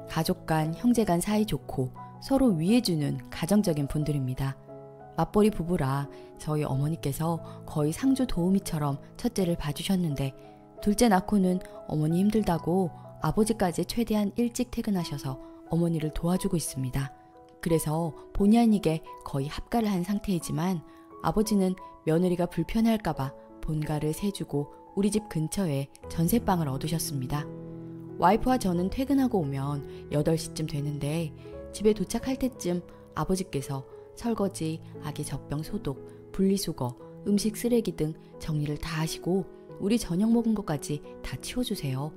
가족 간, 형제 간 사이 좋고 서로 위해주는 가정적인 분들입니다. 맞벌이 부부라 저희 어머니께서 거의 상주 도우미처럼 첫째를 봐주셨는데 둘째 낳고는 어머니 힘들다고 아버지까지 최대한 일찍 퇴근하셔서 어머니를 도와주고 있습니다. 그래서 본의 아니게 거의 합가를 한 상태이지만 아버지는 며느리가 불편해할까봐 본가를 세주고 우리 집 근처에 전셋방을 얻으셨습니다. 와이프와 저는 퇴근하고 오면 8시쯤 되는데 집에 도착할 때쯤 아버지께서 설거지, 아기 젖병 소독, 분리수거, 음식 쓰레기 등 정리를 다 하시고 우리 저녁 먹은 것까지 다 치워주세요.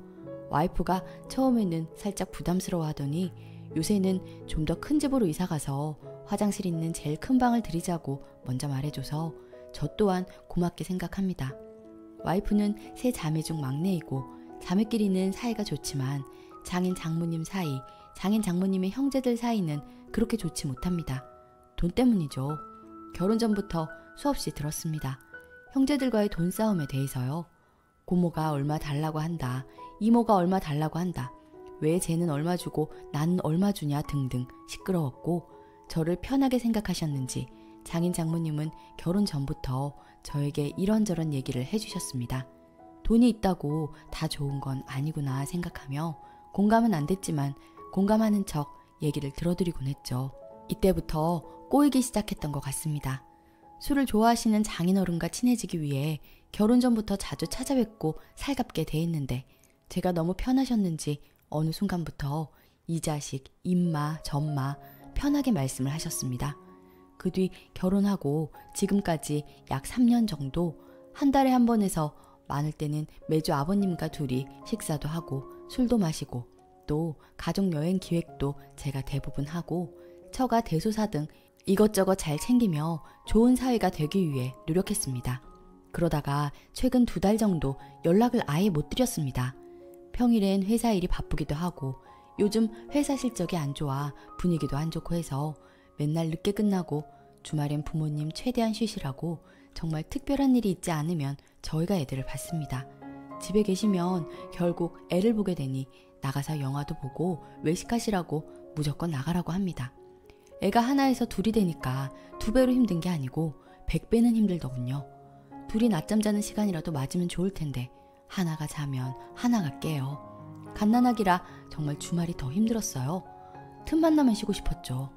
와이프가 처음에는 살짝 부담스러워 하더니 요새는 좀 더 큰 집으로 이사가서 화장실 있는 제일 큰 방을 들이자고 먼저 말해줘서 저 또한 고맙게 생각합니다. 와이프는 세 자매 중 막내이고 자매끼리는 사이가 좋지만 장인 장모님 사이, 장인 장모님의 형제들 사이는 그렇게 좋지 못합니다. 돈 때문이죠. 결혼 전부터 수없이 들었습니다. 형제들과의 돈 싸움에 대해서요. 고모가 얼마 달라고 한다. 이모가 얼마 달라고 한다. 왜 쟤는 얼마 주고 나는 얼마 주냐 등등 시끄러웠고 저를 편하게 생각하셨는지 장인 장모님은 결혼 전부터 저에게 이런저런 얘기를 해주셨습니다. 돈이 있다고 다 좋은 건 아니구나 생각하며 공감은 안 됐지만 공감하는 척 얘기를 들어드리곤 했죠. 이때부터 꼬이기 시작했던 것 같습니다. 술을 좋아하시는 장인어른과 친해지기 위해 결혼 전부터 자주 찾아뵙고 살갑게 대했는데 제가 너무 편하셨는지 어느 순간부터 이 자식, 임마, 전마 편하게 말씀을 하셨습니다. 그 뒤 결혼하고 지금까지 약 3년 정도 한 달에 한 번에서 많을 때는 매주 아버님과 둘이 식사도 하고 술도 마시고 또 가족여행 기획도 제가 대부분 하고 처가 대소사 등 이것저것 잘 챙기며 좋은 사위가 되기 위해 노력했습니다. 그러다가 최근 2달 정도 연락을 아예 못 드렸습니다. 평일엔 회사 일이 바쁘기도 하고 요즘 회사 실적이 안 좋아 분위기도 안 좋고 해서 맨날 늦게 끝나고 주말엔 부모님 최대한 쉬시라고 정말 특별한 일이 있지 않으면 저희가 애들을 봤습니다. 집에 계시면 결국 애를 보게 되니 나가서 영화도 보고 외식하시라고 무조건 나가라고 합니다. 애가 하나에서 둘이 되니까 2배로 힘든 게 아니고 100배는 힘들더군요. 둘이 낮잠 자는 시간이라도 맞으면 좋을 텐데 하나가 자면 하나가 깨요. 갓난아기라 정말 주말이 더 힘들었어요. 틈만 나면 쉬고 싶었죠.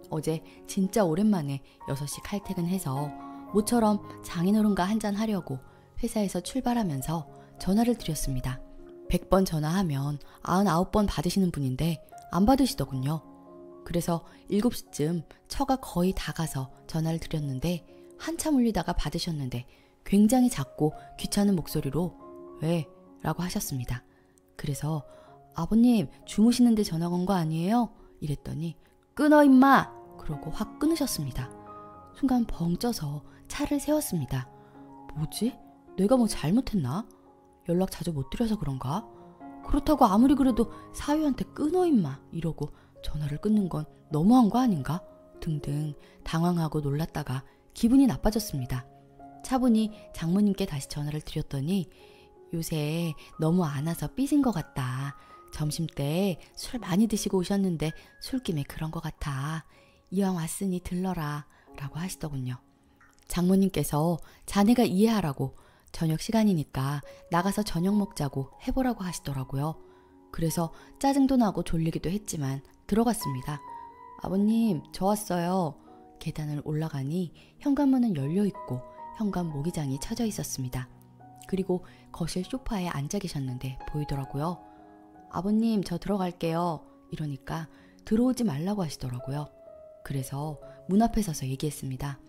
어제 진짜 오랜만에 6시 칼퇴근해서 모처럼 장인어른과 한잔 하려고 회사에서 출발하면서 전화를 드렸습니다. 100번 전화하면 99번 받으시는 분인데 안 받으시더군요. 그래서 7시쯤 처가 거의 다 가서 전화를 드렸는데 한참 울리다가 받으셨는데 굉장히 작고 귀찮은 목소리로 왜? 라고 하셨습니다. 그래서 아버님 주무시는데 전화 건 거 아니에요? 이랬더니 끊어 임마! 그러고 확 끊으셨습니다. 순간 벙 쪄서 차를 세웠습니다. 뭐지? 내가 뭐 잘못했나? 연락 자주 못 드려서 그런가? 그렇다고 아무리 그래도 사위한테 끊어 임마! 이러고 전화를 끊는 건 너무한 거 아닌가? 등등 당황하고 놀랐다가 기분이 나빠졌습니다. 차분히 장모님께 다시 전화를 드렸더니 요새 너무 안 와서 삐진 것 같다. 점심때 술 많이 드시고 오셨는데 술김에 그런 것 같아. 이왕 왔으니 들러라 라고 하시더군요. 장모님께서 자네가 이해하라고 저녁 시간이니까 나가서 저녁 먹자고 해보라고 하시더라고요. 그래서 짜증도 나고 졸리기도 했지만 들어갔습니다. 아버님 저 왔어요. 계단을 올라가니 현관문은 열려있고 현관 모기장이 쳐져 있었습니다. 그리고 거실 소파에 앉아 계셨는데 보이더라고요. 아버님 저 들어갈게요. 이러니까 들어오지 말라고 하시더라고요. 그래서 문 앞에 서서 얘기했습니다.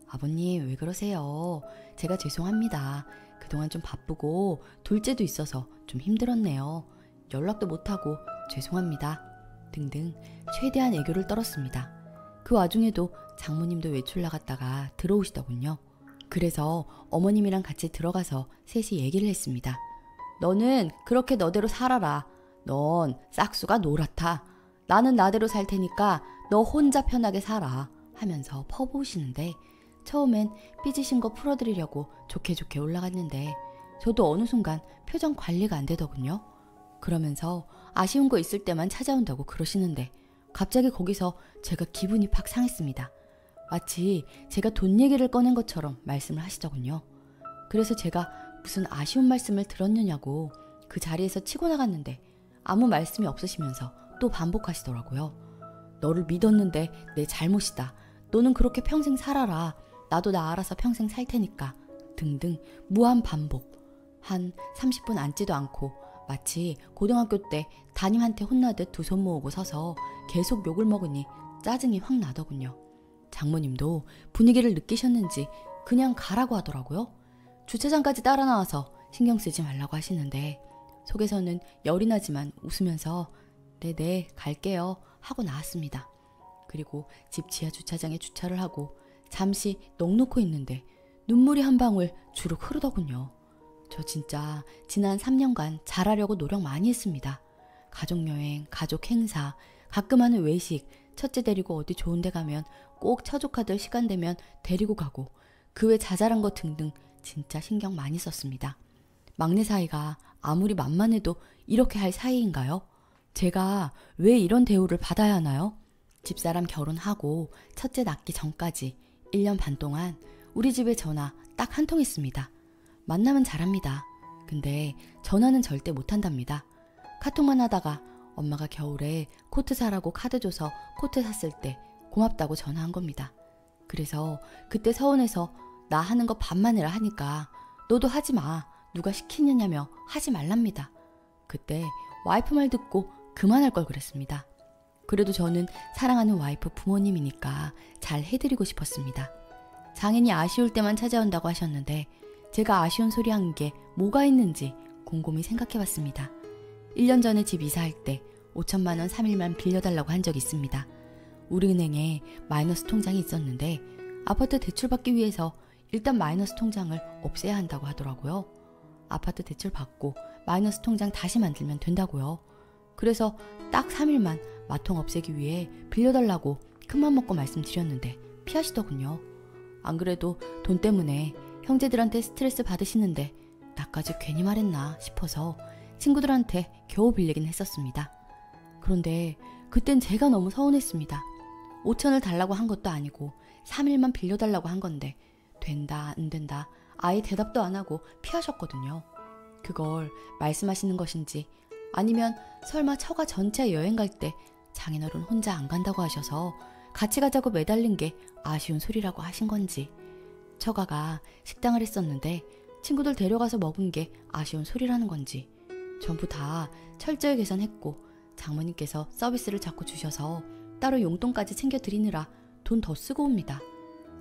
아버님 왜 그러세요? 제가 죄송합니다. 그동안 좀 바쁘고 둘째도 있어서 좀 힘들었네요. 연락도 못하고 죄송합니다. 등등 최대한 애교를 떨었습니다. 그 와중에도 장모님도 외출 나갔다가 들어오시더군요. 그래서 어머님이랑 같이 들어가서 셋이 얘기를 했습니다. 너는 그렇게 너대로 살아라. 넌 싹수가 노랗다. 나는 나대로 살 테니까 너 혼자 편하게 살아. 하면서 퍼부으시는데 처음엔 삐지신 거 풀어드리려고 좋게 올라갔는데 저도 어느 순간 표정 관리가 안 되더군요. 그러면서 아쉬운 거 있을 때만 찾아온다고 그러시는데 갑자기 거기서 제가 기분이 팍 상했습니다. 마치 제가 돈 얘기를 꺼낸 것처럼 말씀을 하시더군요. 그래서 제가 무슨 아쉬운 말씀을 들었느냐고 그 자리에서 치고 나갔는데 아무 말씀이 없으시면서 또 반복하시더라고요. 너를 믿었는데 내 잘못이다. 너는 그렇게 평생 살아라. 나도 나 알아서 평생 살 테니까. 등등 무한 반복. 한 30분 앉지도 않고 마치 고등학교 때 담임한테 혼나듯 두 손 모으고 서서 계속 욕을 먹으니 짜증이 확 나더군요. 장모님도 분위기를 느끼셨는지 그냥 가라고 하더라고요. 주차장까지 따라 나와서 신경 쓰지 말라고 하시는데 속에서는 열이 나지만 웃으면서 네네 갈게요 하고 나왔습니다. 그리고 집 지하 주차장에 주차를 하고 잠시 넋놓고 있는데 눈물이 한 방울 주룩 흐르더군요. 저 진짜 지난 3년간 잘하려고 노력 많이 했습니다. 가족여행, 가족 행사, 가끔 하는 외식, 첫째 데리고 어디 좋은 데 가면 꼭 처족하듯 시간 되면 데리고 가고 그 외 자잘한 거 등등 진짜 신경 많이 썼습니다. 막내 사이가 아무리 만만해도 이렇게 할 사이인가요? 제가 왜 이런 대우를 받아야 하나요? 집사람 결혼하고 첫째 낳기 전까지 1년 반 동안 우리 집에 전화 딱 한 통 했습니다. 만나면 잘합니다. 근데 전화는 절대 못한답니다. 카톡만 하다가 엄마가 겨울에 코트 사라고 카드 줘서 코트 샀을 때 고맙다고 전화한 겁니다. 그래서 그때 서운해서 나 하는 거 반만 해라 하니까 너도 하지 마. 누가 시키느냐며 하지 말랍니다. 그때 와이프 말 듣고 그만할 걸 그랬습니다. 그래도 저는 사랑하는 와이프 부모님이니까 잘 해드리고 싶었습니다. 장인이 아쉬울 때만 찾아온다고 하셨는데 제가 아쉬운 소리 한 게 뭐가 있는지 곰곰이 생각해봤습니다. 1년 전에 집 이사할 때 5천만 원 3일만 빌려달라고 한 적이 있습니다. 우리은행에 마이너스 통장이 있었는데 아파트 대출받기 위해서 일단 마이너스 통장을 없애야 한다고 하더라고요. 아파트 대출 받고 마이너스 통장 다시 만들면 된다고요. 그래서 딱 3일만 마통 없애기 위해 빌려달라고 큰맘 먹고 말씀드렸는데 피하시더군요. 안 그래도 돈 때문에 형제들한테 스트레스 받으시는데 나까지 괜히 말했나 싶어서 친구들한테 겨우 빌리긴 했었습니다. 그런데 그땐 제가 너무 서운했습니다. 5천을 달라고 한 것도 아니고 3일만 빌려달라고 한 건데 된다 안 된다 아예 대답도 안 하고 피하셨거든요. 그걸 말씀하시는 것인지 아니면 설마 처가 전체 여행 갈 때 장인어른 혼자 안 간다고 하셔서 같이 가자고 매달린 게 아쉬운 소리라고 하신 건지 처가가 식당을 했었는데 친구들 데려가서 먹은 게 아쉬운 소리라는 건지 전부 다 철저히 계산했고 장모님께서 서비스를 자꾸 주셔서 따로 용돈까지 챙겨드리느라 돈 더 쓰고 옵니다.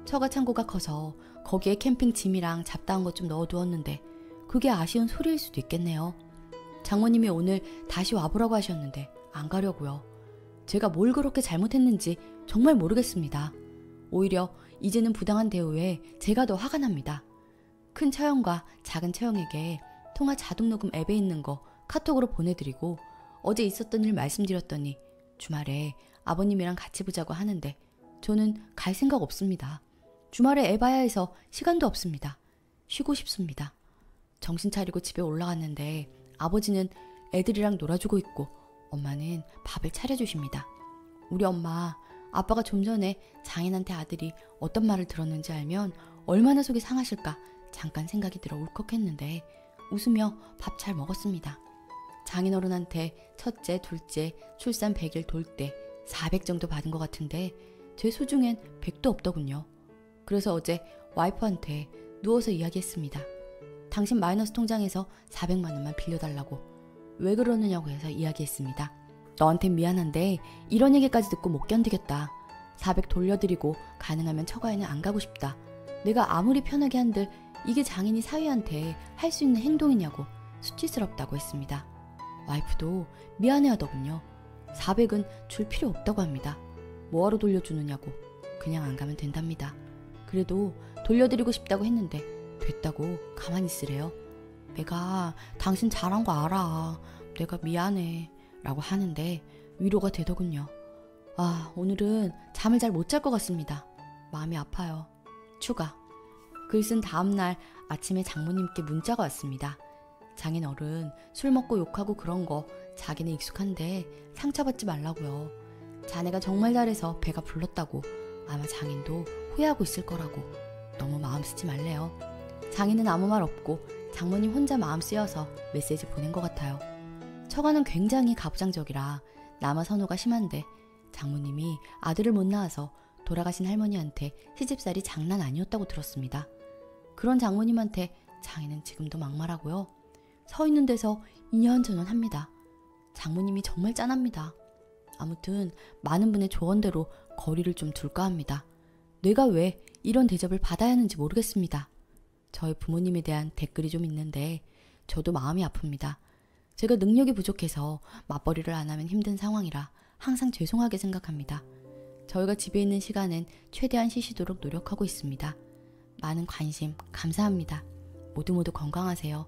처가 창고가 커서 거기에 캠핑 짐이랑 잡다한 것 좀 넣어두었는데 그게 아쉬운 소리일 수도 있겠네요. 장모님이 오늘 다시 와보라고 하셨는데 안 가려고요. 제가 뭘 그렇게 잘못했는지 정말 모르겠습니다. 오히려 이제는 부당한 대우에 제가 더 화가 납니다. 큰 처형과 작은 처형에게 통화 자동 녹음 앱에 있는 거 카톡으로 보내드리고 어제 있었던 일 말씀드렸더니 주말에 아버님이랑 같이 보자고 하는데 저는 갈 생각 없습니다. 주말에 애 봐야 해서 시간도 없습니다. 쉬고 싶습니다. 정신 차리고 집에 올라갔는데 아버지는 애들이랑 놀아주고 있고 엄마는 밥을 차려주십니다. 우리 엄마, 아빠가 좀 전에 장인한테 아들이 어떤 말을 들었는지 알면 얼마나 속이 상하실까 잠깐 생각이 들어 울컥했는데 웃으며 밥 잘 먹었습니다. 장인어른한테 첫째, 둘째 출산 100일 돌 때 400 정도 받은 것 같은데 제 소중엔 100도 없더군요. 그래서 어제 와이프한테 누워서 이야기했습니다. 당신 마이너스 통장에서 400만 원만 빌려달라고. 왜 그러느냐고 해서 이야기했습니다. 너한텐 미안한데 이런 얘기까지 듣고 못 견디겠다. 400 돌려드리고 가능하면 처가에는 안 가고 싶다. 내가 아무리 편하게 한들 이게 장인이 사위한테 할 수 있는 행동이냐고 수치스럽다고 했습니다. 와이프도 미안해하더군요. 400은 줄 필요 없다고 합니다. 뭐하러 돌려주느냐고. 그냥 안 가면 된답니다. 그래도 돌려드리고 싶다고 했는데 됐다고 가만히 있으래요. 내가 당신 잘한 거 알아. 내가 미안해 라고 하는데 위로가 되더군요. 아, 오늘은 잠을 잘 못 잘 것 같습니다. 마음이 아파요. 추가. 글 쓴 다음날 아침에 장모님께 문자가 왔습니다. 장인어른 술 먹고 욕하고 그런 거 자기는 익숙한데 상처받지 말라고요. 자네가 정말 잘해서 배가 불렀다고. 아마 장인도 후회하고 있을 거라고. 너무 마음 쓰지 말래요. 장인은 아무 말 없고 장모님 혼자 마음 쓰여서 메시지 보낸 것 같아요. 처가는 굉장히 가부장적이라 남아 선호가 심한데 장모님이 아들을 못 낳아서 돌아가신 할머니한테 시집살이 장난 아니었다고 들었습니다. 그런 장모님한테 장인은 지금도 막말하고요. 서 있는 데서 이년저년 합니다. 장모님이 정말 짠합니다. 아무튼 많은 분의 조언대로 거리를 좀 둘까 합니다. 내가 왜 이런 대접을 받아야 하는지 모르겠습니다. 저희 부모님에 대한 댓글이 좀 있는데 저도 마음이 아픕니다. 제가 능력이 부족해서 맞벌이를 안 하면 힘든 상황이라 항상 죄송하게 생각합니다. 저희가 집에 있는 시간엔 최대한 쉬시도록 노력하고 있습니다. 많은 관심 감사합니다. 모두 건강하세요.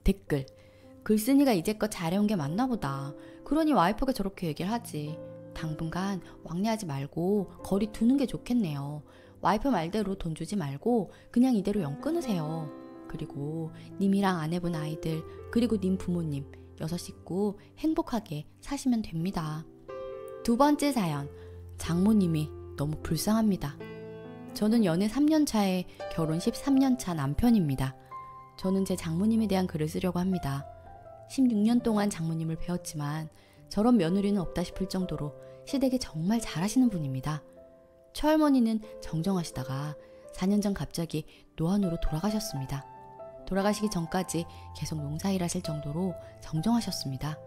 댓글: 글쓴이가 이제껏 잘해온 게 맞나 보다. 그러니 와이프가 저렇게 얘기를 하지. 당분간 왕래하지 말고 거리 두는 게 좋겠네요. 와이프 말대로 돈 주지 말고 그냥 이대로 연 끊으세요. 그리고 님이랑 아내분 아이들 그리고 님 부모님 6식구 행복하게 사시면 됩니다. 두 번째 사연. 장모님이 너무 불쌍합니다. 저는 연애 3년 차에 결혼 13년 차 남편입니다. 저는 제 장모님에 대한 글을 쓰려고 합니다. 16년 동안 장모님을 배웠지만 저런 며느리는 없다 싶을 정도로 시댁에 정말 잘하시는 분입니다. 처할머니는 정정하시다가 4년 전 갑자기 노안으로 돌아가셨습니다. 돌아가시기 전까지 계속 농사일 하실 정도로 정정하셨습니다.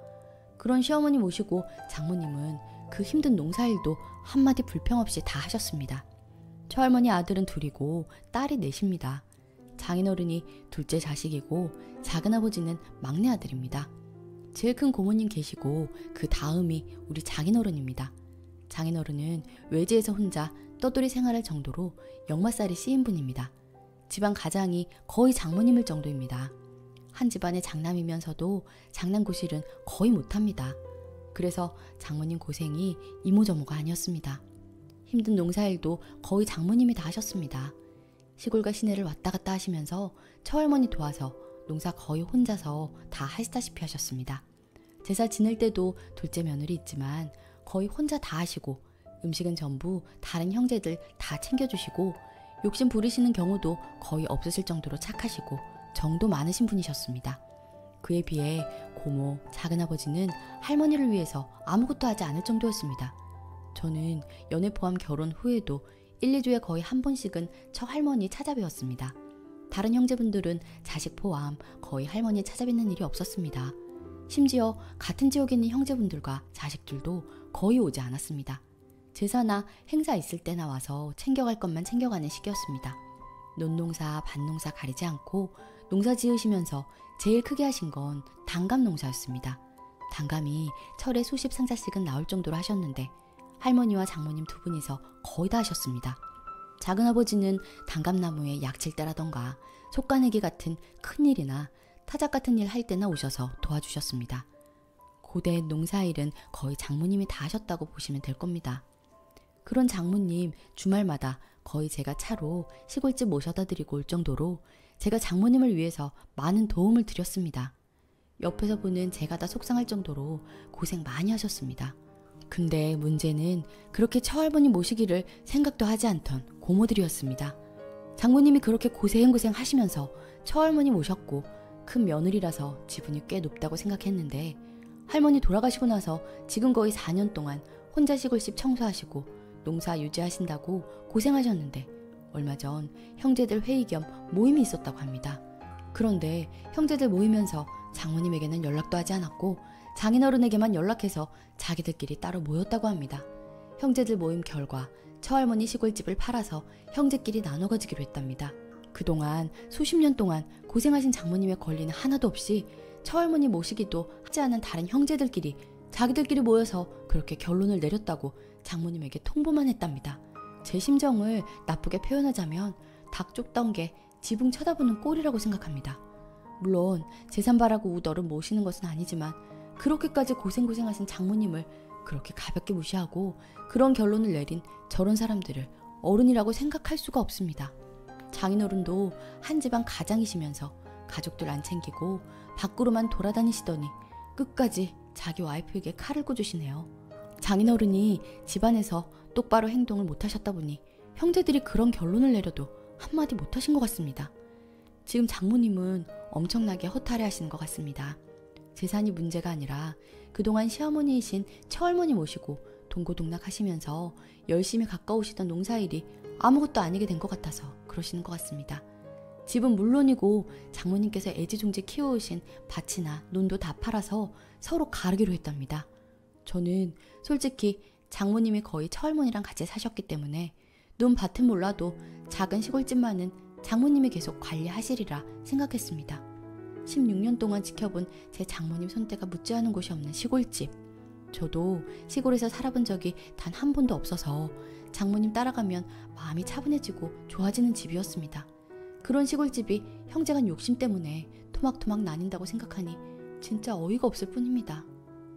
그런 시어머니 모시고 장모님은 그 힘든 농사일도 한마디 불평 없이 다 하셨습니다. 처할머니 아들은 둘이고 딸이 넷입니다. 장인어른이 둘째 자식이고 작은아버지는 막내 아들입니다. 제일 큰 고모님 계시고 그 다음이 우리 장인어른입니다. 장인어른은 외지에서 혼자 떠돌이 생활할 정도로 역마살이 씌인 분입니다. 집안 가장이 거의 장모님일 정도입니다. 한 집안의 장남이면서도 장남고실은 거의 못합니다. 그래서 장모님 고생이 이모저모가 아니었습니다. 힘든 농사일도 거의 장모님이 다 하셨습니다. 시골과 시내를 왔다 갔다 하시면서 처할머니 도와서 농사 거의 혼자서 다 하시다시피 하셨습니다. 제사 지낼 때도 둘째 며느리 있지만 거의 혼자 다 하시고 음식은 전부 다른 형제들 다 챙겨주시고 욕심 부리시는 경우도 거의 없으실 정도로 착하시고 정도 많으신 분이셨습니다. 그에 비해 고모, 작은아버지는 할머니를 위해서 아무것도 하지 않을 정도였습니다. 저는 연애 포함 결혼 후에도 1, 2주에 거의 한 번씩은 저 할머니 찾아뵈었습니다. 다른 형제분들은 자식 포함 거의 할머니 찾아뵙는 일이 없었습니다. 심지어 같은 지역에 있는 형제분들과 자식들도 거의 오지 않았습니다. 제사나 행사 있을 때나 와서 챙겨갈 것만 챙겨가는 시기였습니다. 논농사, 밭농사 가리지 않고 농사 지으시면서 제일 크게 하신 건 단감 농사였습니다. 단감이 철에 수십 상자씩은 나올 정도로 하셨는데 할머니와 장모님 두 분이서 거의 다 하셨습니다. 작은아버지는 단감나무에 약칠 때라던가 솎아내기 같은 큰일이나 타작 같은 일 할 때나 오셔서 도와주셨습니다. 고대 농사일은 거의 장모님이 다 하셨다고 보시면 될 겁니다. 그런 장모님 주말마다 거의 제가 차로 시골집 모셔다 드리고 올 정도로 제가 장모님을 위해서 많은 도움을 드렸습니다. 옆에서 보는 제가 다 속상할 정도로 고생 많이 하셨습니다. 근데 문제는 그렇게 처할머니 모시기를 생각도 하지 않던 고모들이었습니다. 장모님이 그렇게 고생고생 하시면서 처할머니 모셨고 큰 며느리라서 지분이 꽤 높다고 생각했는데 할머니 돌아가시고 나서 지금 거의 4년 동안 혼자 시골집 청소하시고 농사 유지하신다고 고생하셨는데 얼마 전 형제들 회의 겸 모임이 있었다고 합니다. 그런데 형제들 모이면서 장모님에게는 연락도 하지 않았고 장인어른에게만 연락해서 자기들끼리 따로 모였다고 합니다. 형제들 모임 결과 처할머니 시골집을 팔아서 형제끼리 나눠 가지기로 했답니다. 그동안 수십 년 동안 고생하신 장모님의 권리는 하나도 없이 처할머니 모시기도 하지 않은 다른 형제들끼리 자기들끼리 모여서 그렇게 결론을 내렸다고 장모님에게 통보만 했답니다. 제 심정을 나쁘게 표현하자면 닭 쫓던 게 지붕 쳐다보는 꼴이라고 생각합니다. 물론 재산 바라고 우더를 모시는 것은 아니지만 그렇게까지 고생하신 장모님을 그렇게 가볍게 무시하고 그런 결론을 내린 저런 사람들을 어른이라고 생각할 수가 없습니다. 장인어른도 한 집안 가장이시면서 가족들 안 챙기고 밖으로만 돌아다니시더니 끝까지 자기 와이프에게 칼을 꽂으시네요. 장인어른이 집안에서 똑바로 행동을 못하셨다 보니 형제들이 그런 결론을 내려도 한마디 못하신 것 같습니다. 지금 장모님은 엄청나게 허탈해 하시는 것 같습니다. 재산이 문제가 아니라 그동안 시어머니이신 처할머니 모시고 동고동락하시면서 열심히 가까우시던 농사일이 아무것도 아니게 된 것 같아서 그러시는 것 같습니다. 집은 물론이고 장모님께서 애지중지 키워오신 밭이나 논도 다 팔아서 서로 가르기로 했답니다. 저는 솔직히 장모님이 거의 처할머니랑 같이 사셨기 때문에 논 밭은 몰라도 작은 시골집만은 장모님이 계속 관리하시리라 생각했습니다. 16년 동안 지켜본 제 장모님 손때가 묻지 않은 곳이 없는 시골집. 저도 시골에서 살아본 적이 단 한 번도 없어서 장모님 따라가면 마음이 차분해지고 좋아지는 집이었습니다. 그런 시골집이 형제간 욕심 때문에 토막토막 나뉜다고 생각하니 진짜 어이가 없을 뿐입니다.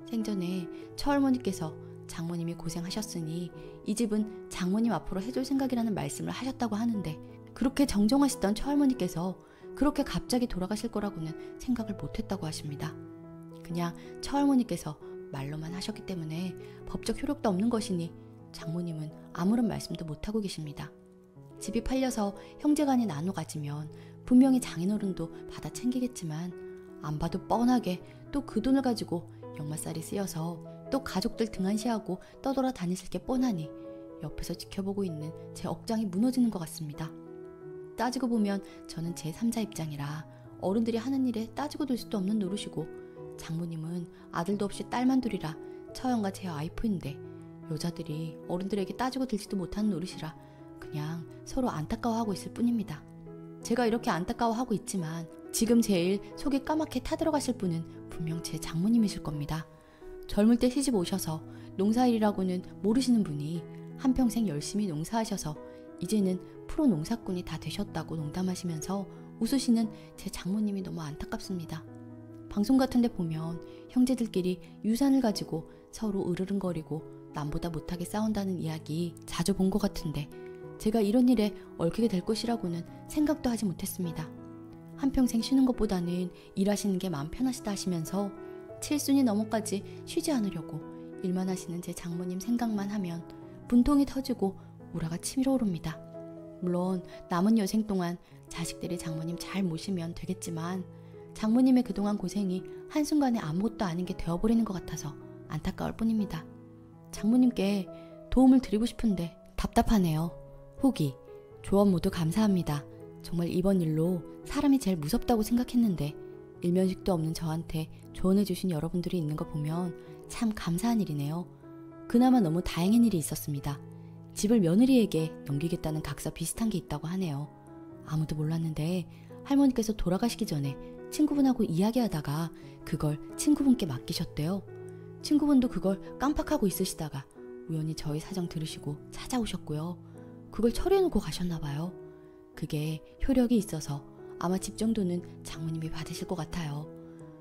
생전에 처할머니께서 장모님이 고생하셨으니 이 집은 장모님 앞으로 해줄 생각이라는 말씀을 하셨다고 하는데 그렇게 정정하시던 처할머니께서 그렇게 갑자기 돌아가실 거라고는 생각을 못했다고 하십니다. 그냥 처할머니께서 말로만 하셨기 때문에 법적 효력도 없는 것이니 장모님은 아무런 말씀도 못하고 계십니다. 집이 팔려서 형제간이 나눠 가지면 분명히 장인어른도 받아 챙기겠지만 안 봐도 뻔하게 또 그 돈을 가지고 역마살이 쓰여서 또 가족들 등한시하고 떠돌아 다니실 게 뻔하니 옆에서 지켜보고 있는 제 억장이 무너지는 것 같습니다. 따지고 보면 저는 제3자 입장이라 어른들이 하는 일에 따지고 들 수도 없는 노릇이고 장모님은 아들도 없이 딸만 둘이라 처형과 제 와이프인데 여자들이 어른들에게 따지고 들지도 못하는 노릇이라 그냥 서로 안타까워하고 있을 뿐입니다. 제가 이렇게 안타까워하고 있지만 지금 제일 속이 까맣게 타들어가실 분은 분명 제 장모님이실 겁니다. 젊을 때 시집 오셔서 농사일이라고는 모르시는 분이 한평생 열심히 농사하셔서 이제는 프로 농사꾼이 다 되셨다고 농담하시면서 웃으시는 제 장모님이 너무 안타깝습니다. 방송 같은 데 보면 형제들끼리 유산을 가지고 서로 으르렁거리고 남보다 못하게 싸운다는 이야기 자주 본 것 같은데 제가 이런 일에 얽히게 될 것이라고는 생각도 하지 못했습니다. 한평생 쉬는 것보다는 일하시는 게 마음 편하시다 하시면서 칠순이 넘어까지 쉬지 않으려고 일만 하시는 제 장모님 생각만 하면 분통이 터지고 우라가 치밀어 오릅니다. 물론 남은 여생 동안 자식들이 장모님 잘 모시면 되겠지만 장모님의 그동안 고생이 한순간에 아무것도 아닌 게 되어버리는 것 같아서 안타까울 뿐입니다. 장모님께 도움을 드리고 싶은데 답답하네요. 후기, 조언 모두 감사합니다. 정말 이번 일로 사람이 제일 무섭다고 생각했는데 일면식도 없는 저한테 조언해주신 여러분들이 있는 거 보면 참 감사한 일이네요. 그나마 너무 다행인 일이 있었습니다. 집을 며느리에게 넘기겠다는 각서 비슷한 게 있다고 하네요. 아무도 몰랐는데 할머니께서 돌아가시기 전에 친구분하고 이야기하다가 그걸 친구분께 맡기셨대요. 친구분도 그걸 깜빡하고 있으시다가 우연히 저희 사정 들으시고 찾아오셨고요. 그걸 처리해놓고 가셨나봐요. 그게 효력이 있어서 아마 집 정도는 장모님이 받으실 것 같아요.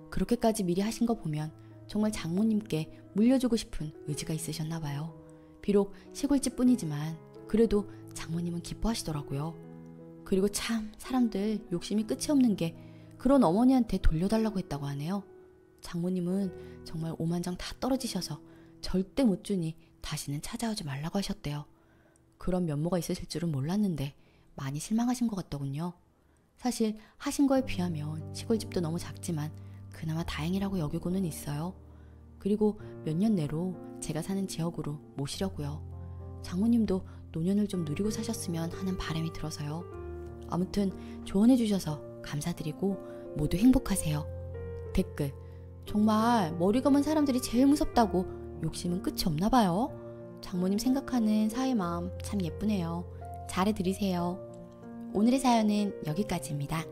그렇게까지 미리 하신 거 보면 정말 장모님께 물려주고 싶은 의지가 있으셨나봐요. 비록 시골집 뿐이지만 그래도 장모님은 기뻐하시더라고요. 그리고 참 사람들 욕심이 끝이 없는 게 그런 어머니한테 돌려달라고 했다고 하네요. 장모님은 정말 오만정 다 떨어지셔서 절대 못 주니 다시는 찾아오지 말라고 하셨대요. 그런 면모가 있으실 줄은 몰랐는데 많이 실망하신 것 같더군요. 사실 하신 거에 비하면 시골집도 너무 작지만 그나마 다행이라고 여기고는 있어요. 그리고 몇 년 내로 제가 사는 지역으로 모시려고요. 장모님도 노년을 좀 누리고 사셨으면 하는 바람이 들어서요. 아무튼 조언해 주셔서 감사드리고 모두 행복하세요. 댓글, 정말 머리 감은 사람들이 제일 무섭다고 욕심은 끝이 없나 봐요. 장모님 생각하는 사의 마음 참 예쁘네요. 잘해드리세요. 오늘의 사연은 여기까지입니다.